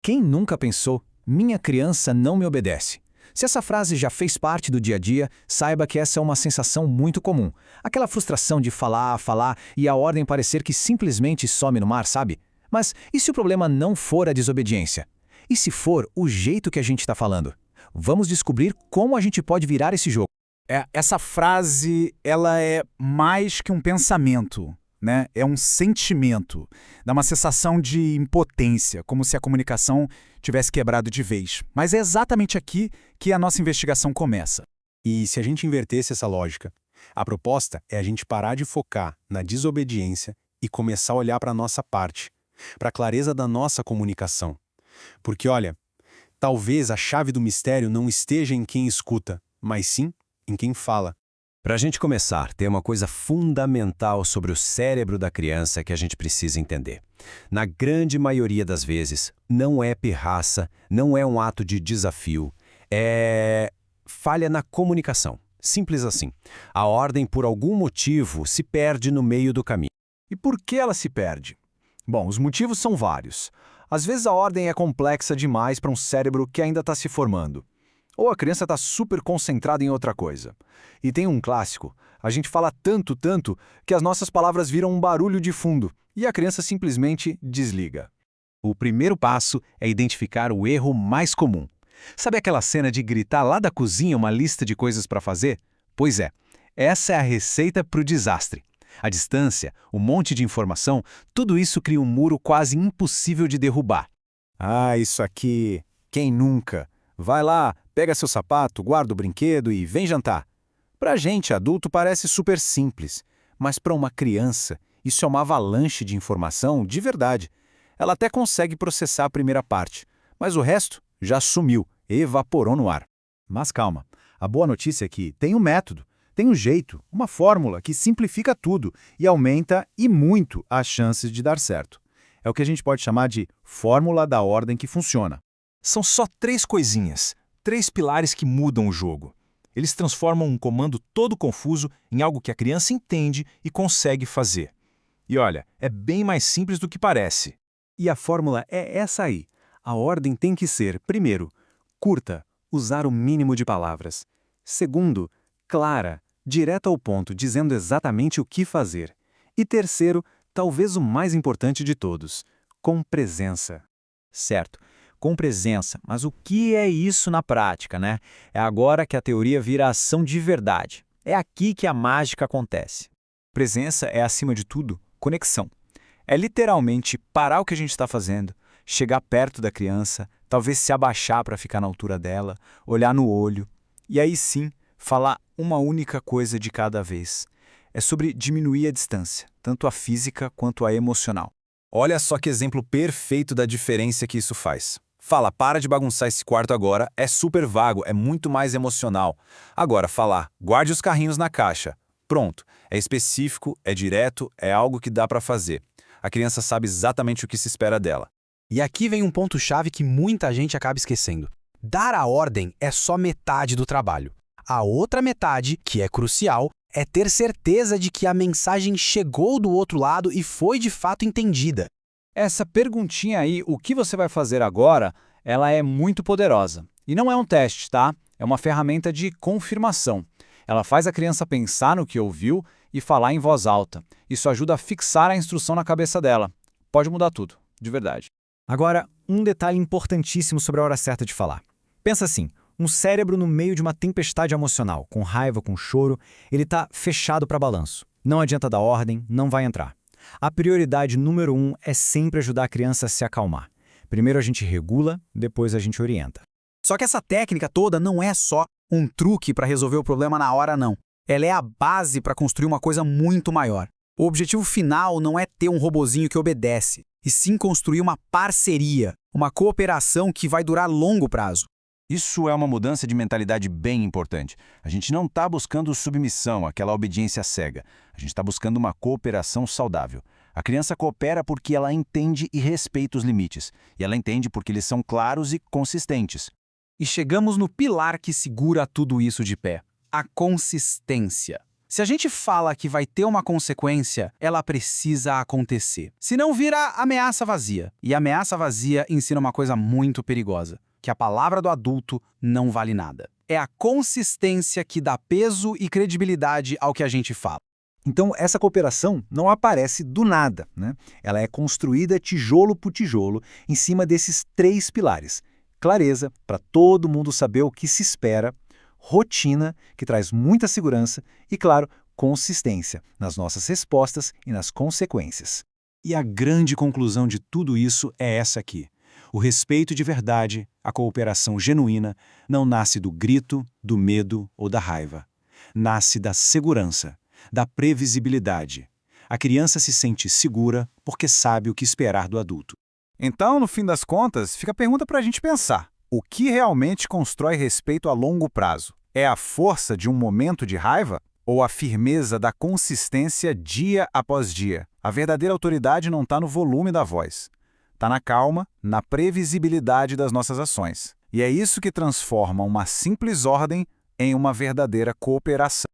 Quem nunca pensou, minha criança não me obedece? Se essa frase já fez parte do dia a dia, saiba que essa é uma sensação muito comum. Aquela frustração de falar, falar e a ordem parecer que simplesmente some no mar, sabe? Mas e se o problema não for a desobediência? E se for o jeito que a gente está falando? Vamos descobrir como a gente pode virar esse jogo. Essa frase, ela é mais que um pensamento, né? É um sentimento. Dá uma sensação de impotência, como se a comunicação tivesse quebrado de vez. Mas é exatamente aqui que a nossa investigação começa. E se a gente invertesse essa lógica? A proposta é a gente parar de focar na desobediência e começar a olhar para a nossa parte, para a clareza da nossa comunicação. Porque, olha, talvez a chave do mistério não esteja em quem escuta, mas sim em quem fala. Para a gente começar, tem uma coisa fundamental sobre o cérebro da criança que a gente precisa entender. Na grande maioria das vezes, não é pirraça, não é um ato de desafio, é falha na comunicação. Simples assim. A ordem, por algum motivo, se perde no meio do caminho. E por que ela se perde? Bom, os motivos são vários. Às vezes a ordem é complexa demais para um cérebro que ainda está se formando. Ou a criança está super concentrada em outra coisa. E tem um clássico. A gente fala tanto, que as nossas palavras viram um barulho de fundo e a criança simplesmente desliga. O primeiro passo é identificar o erro mais comum. Sabe aquela cena de gritar lá da cozinha uma lista de coisas para fazer? Pois é, essa é a receita para o desastre. A distância, o monte de informação, tudo isso cria um muro quase impossível de derrubar. Ah, isso aqui, quem nunca? Vai lá, pega seu sapato, guarda o brinquedo e vem jantar. Pra gente, adulto, parece super simples, mas para uma criança, isso é uma avalanche de informação de verdade. Ela até consegue processar a primeira parte, mas o resto já sumiu, evaporou no ar. Mas calma, a boa notícia é que tem um método, tem um jeito, uma fórmula que simplifica tudo e aumenta e muito as chances de dar certo. É o que a gente pode chamar de fórmula da ordem que funciona. São só 3 coisinhas, 3 pilares que mudam o jogo. Eles transformam um comando todo confuso em algo que a criança entende e consegue fazer. E olha, é bem mais simples do que parece. E a fórmula é essa aí. A ordem tem que ser, primeiro, curta, usar o mínimo de palavras. Segundo, clara, direta ao ponto, dizendo exatamente o que fazer. E terceiro, talvez o mais importante de todos, com presença. Certo, com presença. Mas o que é isso na prática, né? É agora que a teoria vira ação de verdade. É aqui que a mágica acontece. Presença é, acima de tudo, conexão. É literalmente parar o que a gente está fazendo, chegar perto da criança, talvez se abaixar para ficar na altura dela, olhar no olho, e aí sim, falar uma única coisa de cada vez. É sobre diminuir a distância, tanto a física quanto a emocional. Olha só que exemplo perfeito da diferença que isso faz. Fala, para de bagunçar esse quarto agora, é super vago, é muito mais emocional. Agora, falar, guarde os carrinhos na caixa. Pronto, é específico, é direto, é algo que dá para fazer. A criança sabe exatamente o que se espera dela. E aqui vem um ponto-chave que muita gente acaba esquecendo. Dar a ordem é só metade do trabalho. A outra metade, que é crucial, é ter certeza de que a mensagem chegou do outro lado e foi de fato entendida. Essa perguntinha aí, o que você vai fazer agora, ela é muito poderosa. E não é um teste, tá? É uma ferramenta de confirmação. Ela faz a criança pensar no que ouviu e falar em voz alta. Isso ajuda a fixar a instrução na cabeça dela. Pode mudar tudo, de verdade. Agora, um detalhe importantíssimo sobre a hora certa de falar. Pensa assim, um cérebro no meio de uma tempestade emocional, com raiva, com choro, ele está fechado para balanço. Não adianta dar ordem, não vai entrar. A prioridade número 1 é sempre ajudar a criança a se acalmar. Primeiro a gente regula, depois a gente orienta. Só que essa técnica toda não é só um truque para resolver o problema na hora, não. Ela é a base para construir uma coisa muito maior. O objetivo final não é ter um robozinho que obedece, e sim construir uma parceria, uma cooperação que vai durar longo prazo. Isso é uma mudança de mentalidade bem importante. A gente não está buscando submissão, aquela obediência cega. A gente está buscando uma cooperação saudável. A criança coopera porque ela entende e respeita os limites. E ela entende porque eles são claros e consistentes. E chegamos no pilar que segura tudo isso de pé: a consistência. Se a gente fala que vai ter uma consequência, ela precisa acontecer. Senão vira ameaça vazia. E ameaça vazia ensina uma coisa muito perigosa, que a palavra do adulto não vale nada. É a consistência que dá peso e credibilidade ao que a gente fala. Então, essa cooperação não aparece do nada, né? Ela é construída tijolo por tijolo em cima desses 3 pilares. Clareza, para todo mundo saber o que se espera, rotina, que traz muita segurança, e, claro, consistência nas nossas respostas e nas consequências. E a grande conclusão de tudo isso é essa aqui. O respeito de verdade, a cooperação genuína, não nasce do grito, do medo ou da raiva. Nasce da segurança, da previsibilidade. A criança se sente segura porque sabe o que esperar do adulto. Então, no fim das contas, fica a pergunta para a gente pensar. O que realmente constrói respeito a longo prazo? É a força de um momento de raiva? Ou a firmeza da consistência dia após dia? A verdadeira autoridade não está no volume da voz. Está na calma, na previsibilidade das nossas ações. E é isso que transforma uma simples ordem em uma verdadeira cooperação.